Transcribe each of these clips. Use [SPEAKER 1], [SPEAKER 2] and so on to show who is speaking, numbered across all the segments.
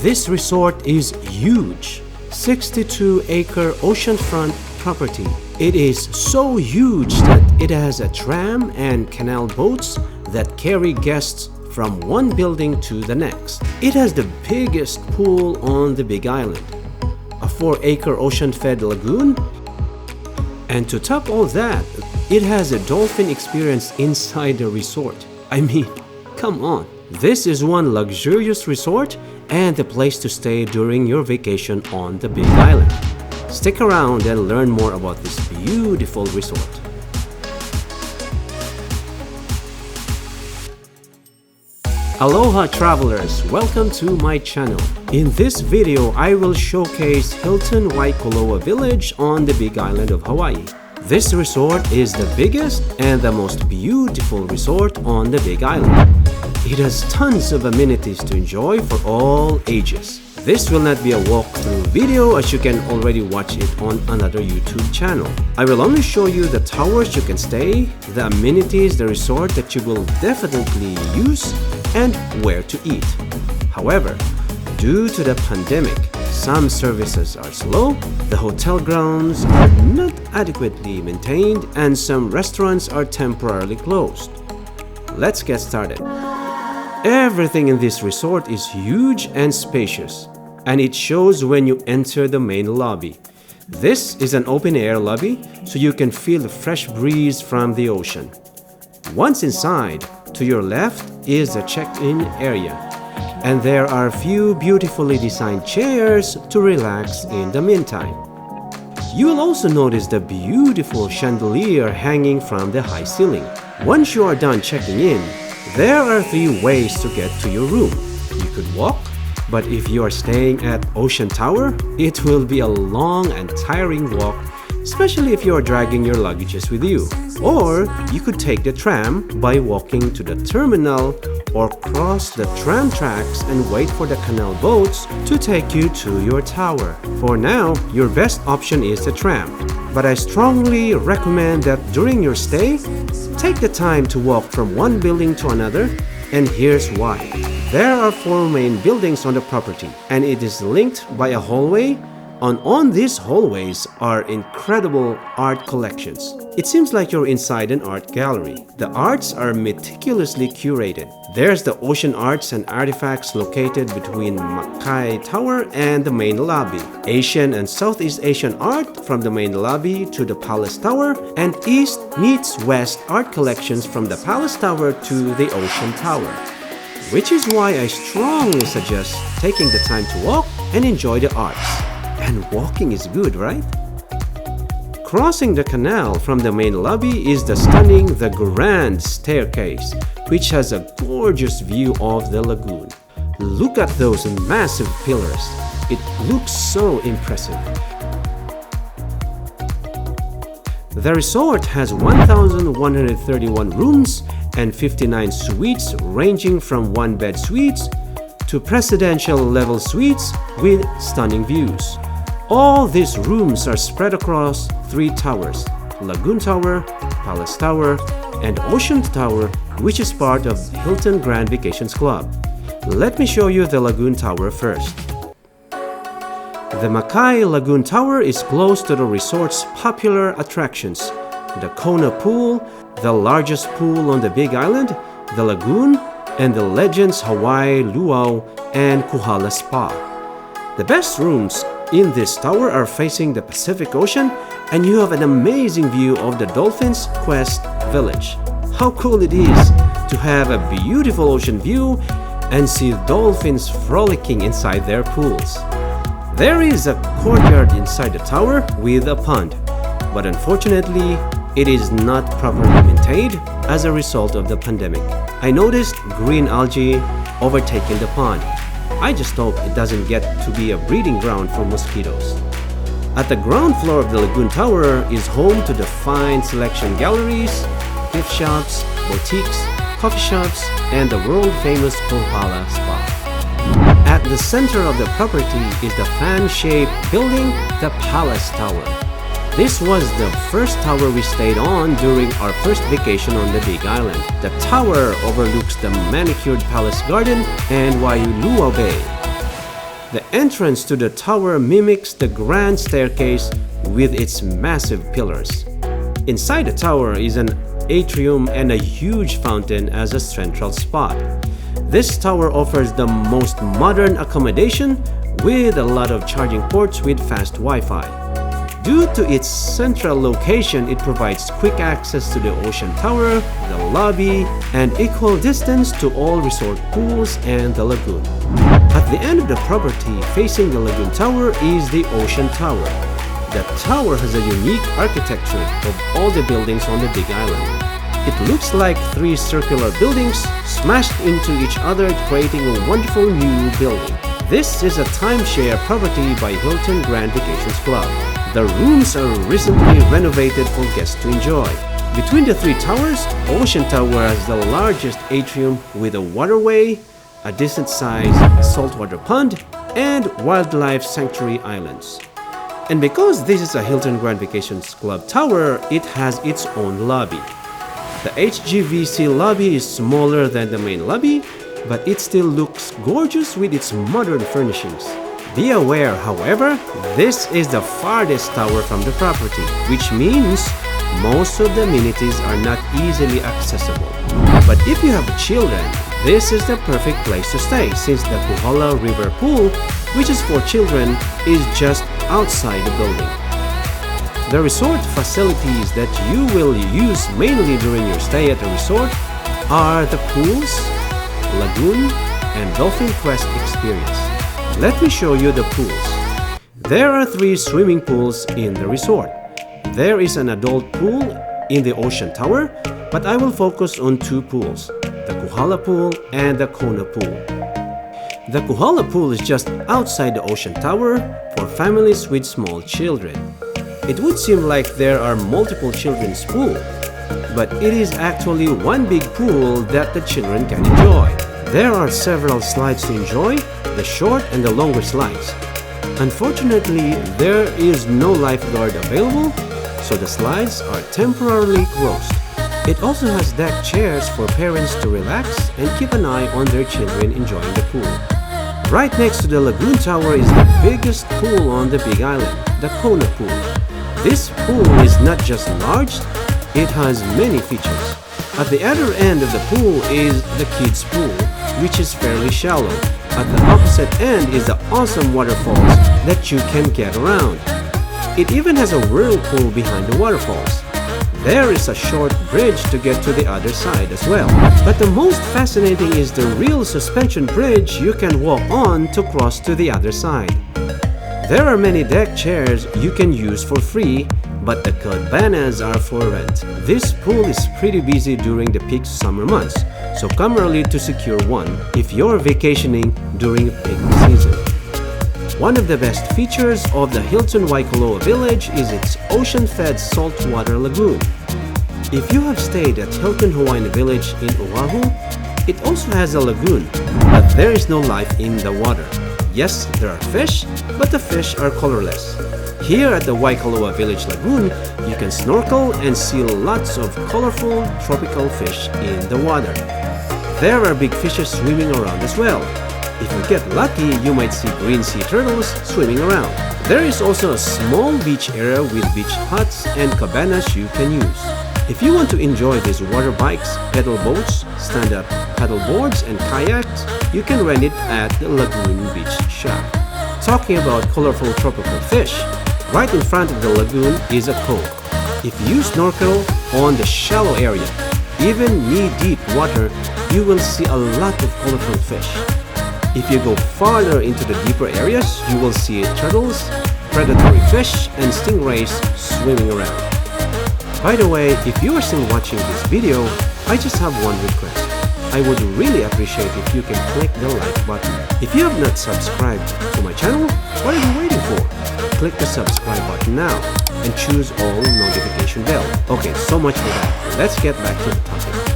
[SPEAKER 1] This resort is huge, 62-acre oceanfront property. It is so huge that it has a tram and canal boats that carry guests from one building to the next. It has the biggest pool on the Big Island, a 4-acre ocean-fed lagoon, and to top all that, it has a dolphin experience inside the resort. I mean, come on. This is one luxurious resort and the place to stay during your vacation on the Big Island. Stick around and learn more about this beautiful resort. Aloha travelers, welcome to my channel. In this video, I will showcase Hilton Waikoloa Village on the Big Island of Hawaii. This resort is the biggest and the most beautiful resort on the Big Island. It has tons of amenities to enjoy for all ages. This will not be a walkthrough video as you can already watch it on another YouTube channel. I will only show you the towers you can stay, the amenities, the resort that you will definitely use, and where to eat. However, due to the pandemic, some services are slow, the hotel grounds are not adequately maintained, and some restaurants are temporarily closed. Let's get started. Everything in this resort is huge and spacious, and it shows when you enter the main lobby. This is an open-air lobby, so you can feel the fresh breeze from the ocean. Once inside, to your left is the check-in area, and there are a few beautifully designed chairs to relax in the meantime. You will also notice the beautiful chandelier hanging from the high ceiling. Once you are done checking in, there are 3 ways to get to your room. You could walk, but if you are staying at Ocean Tower, it will be a long and tiring walk, especially if you are dragging your luggages with you. Or you could take the tram by walking to the terminal or cross the tram tracks and wait for the canal boats to take you to your tower. For now, your best option is the tram, but I strongly recommend that during your stay, take the time to walk from one building to another, and here's why. There are 4 main buildings on the property, and it is linked by a hallway. On these hallways are incredible art collections. It seems like you're inside an art gallery. The arts are meticulously curated. There's the ocean arts and artifacts located between Makai Tower and the main lobby. Asian and Southeast Asian art from the main lobby to the Palace Tower, and East meets West art collections from the Palace Tower to the Ocean Tower. Which is why I strongly suggest taking the time to walk and enjoy the arts. And walking is good, right? Crossing the canal from the main lobby is the stunning The Grand Staircase, which has a gorgeous view of the lagoon. Look at those massive pillars. It looks so impressive. The resort has 1,131 rooms and 59 suites ranging from 1-bed suites to presidential level suites with stunning views. All these rooms are spread across 3 towers, Lagoon Tower, Palace Tower, and Ocean Tower, which is part of Hilton Grand Vacations Club. Let me show you the Lagoon Tower first. The Makai Lagoon Tower is close to the resort's popular attractions, the Kona Pool, the largest pool on the Big Island, the lagoon, and the Legends Hawaii Luau and Kohala Spa. The best rooms in this tower are facing the Pacific Ocean, and you have an amazing view of the Dolphin Quest village. How cool it is to have a beautiful ocean view and see dolphins frolicking inside their pools. There is a courtyard inside the tower with a pond, but unfortunately, it is not properly maintained as a result of the pandemic. I noticed green algae overtaking the pond. I just hope it doesn't get to be a breeding ground for mosquitoes. At the ground floor of the Lagoon Tower is home to the fine selection galleries, gift shops, boutiques, coffee shops, and the world-famous Kohala Spa. At the center of the property is the fan-shaped building, the Palace Tower. This was the first tower we stayed on during our first vacation on the Big Island. The tower overlooks the manicured Palace Garden and Waiulua Bay. The entrance to the tower mimics the grand staircase with its massive pillars. Inside the tower is an atrium and a huge fountain as a central spot. This tower offers the most modern accommodation with a lot of charging ports with fast Wi-Fi. Due to its central location, it provides quick access to the ocean tower, the lobby, and equal distance to all resort pools and the lagoon. At the end of the property, facing the Lagoon Tower, is the Ocean Tower. The tower has a unique architecture of all the buildings on the Big Island. It looks like three circular buildings smashed into each other, creating a wonderful new building. This is a timeshare property by Hilton Grand Vacations Club. The rooms are recently renovated for guests to enjoy. Between the three towers, Ocean Tower has the largest atrium with a waterway, a decent-sized saltwater pond, and wildlife sanctuary islands. And because this is a Hilton Grand Vacations Club tower, it has its own lobby. The HGVC lobby is smaller than the main lobby, but it still looks gorgeous with its modern furnishings. Be aware, however, this is the farthest tower from the property, which means most of the amenities are not easily accessible. But if you have children, this is the perfect place to stay since the Kohala River Pool, which is for children, is just outside the building. The resort facilities that you will use mainly during your stay at the resort are the pools, lagoon, and Dolphin Quest experience. Let me show you the pools. There are 3 swimming pools in the resort. There is an adult pool in the Ocean Tower, but I will focus on 2 pools, the Kohala Pool and the Kona Pool. The Kohala Pool is just outside the Ocean Tower for families with small children. It would seem like there are multiple children's pools, but it is actually one big pool that the children can enjoy. There are several slides to enjoy, the short and the longer slides. Unfortunately, there is no lifeguard available, so the slides are temporarily closed. It also has deck chairs for parents to relax and keep an eye on their children enjoying the pool. Right next to the Lagoon Tower is the biggest pool on the Big Island, the Kona Pool. This pool is not just large, it has many features. At the other end of the pool is the kids' pool, which is fairly shallow. At the opposite end is the awesome waterfalls that you can get around. It even has a whirlpool behind the waterfalls. There is a short bridge to get to the other side as well. But the most fascinating is the real suspension bridge you can walk on to cross to the other side. There are many deck chairs you can use for free, but the cabanas are for rent. This pool is pretty busy during the peak summer months, so come early to secure one if you're vacationing during peak season. One of the best features of the Hilton Waikoloa Village is its ocean-fed saltwater lagoon. If you have stayed at Hilton Hawaiian Village in Oahu, it also has a lagoon, but there is no life in the water. Yes, there are fish, but the fish are colorless. Here at the Waikoloa Village Lagoon, you can snorkel and see lots of colorful tropical fish in the water. There are big fishes swimming around as well. If you get lucky, you might see green sea turtles swimming around. There is also a small beach area with beach huts and cabanas you can use. If you want to enjoy these water bikes, pedal boats, stand-up paddle boards, and kayaks, you can rent it at the Lagoon Beach Shop. Talking about colorful tropical fish, right in front of the lagoon is a cove. If you snorkel on the shallow area, even knee-deep water, you will see a lot of colorful fish. If you go farther into the deeper areas, you will see turtles, predatory fish, and stingrays swimming around. By the way, if you are still watching this video, I just have one request. I would really appreciate if you can click the like button. If you have not subscribed to my channel, what are you waiting for? Click the subscribe button now and choose all notification bell. Okay, so much for that. Let's get back to the topic.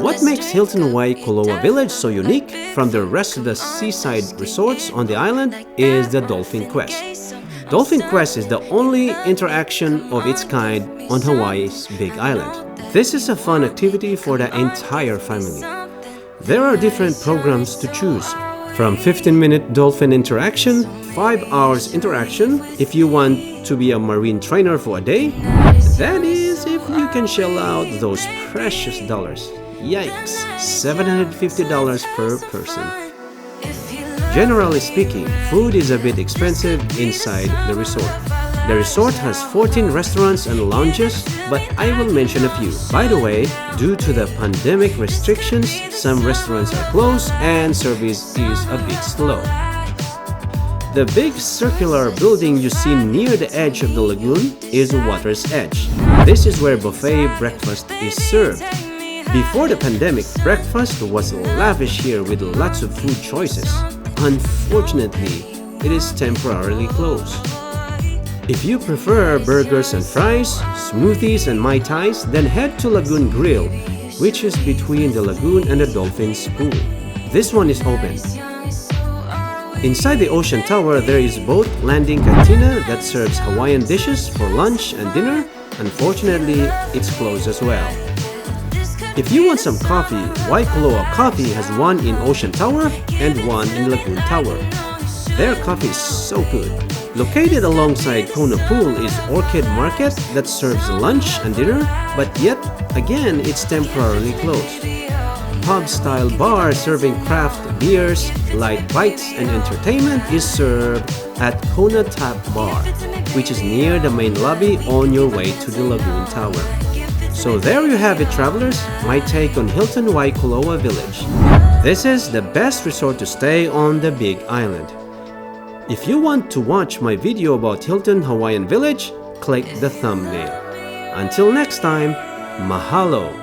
[SPEAKER 1] What makes Hilton Waikoloa Village so unique from the rest of the seaside resorts on the island is the Dolphin Quest. Dolphin Quest is the only interaction of its kind on Hawaii's Big Island. This is a fun activity for the entire family. There are different programs to choose, from 15-minute dolphin interaction, 5 hours interaction if you want to be a marine trainer for a day. That is, if you can shell out those precious dollars. Yikes, $750 per person. Generally speaking, food is a bit expensive inside the resort. The resort has 14 restaurants and lounges, but I will mention a few. By the way, due to the pandemic restrictions, some restaurants are closed and service is a bit slow. The big circular building you see near the edge of the lagoon is Water's Edge. This is where buffet breakfast is served. Before the pandemic, breakfast was lavish here with lots of food choices. Unfortunately, it is temporarily closed. If you prefer burgers and fries, smoothies and Mai Tais, then head to Lagoon Grill, which is between the lagoon and the Dolphin's Pool. This one is open. Inside the Ocean Tower, there is boat landing Cantina that serves Hawaiian dishes for lunch and dinner. Unfortunately, it's closed as well. If you want some coffee, Waikoloa Coffee has one in Ocean Tower and one in Lagoon Tower. Their coffee is so good. Located alongside Kona Pool is Orchid Market that serves lunch and dinner, but yet again it's temporarily closed. Pub-style bar serving craft beers, light bites and entertainment is served at Kona Tap Bar, which is near the main lobby on your way to the Lagoon Tower. So there you have it, travelers, my take on Hilton Waikoloa Village. This is the best resort to stay on the Big Island. If you want to watch my video about Hilton Hawaiian Village, click the thumbnail. Until next time, mahalo!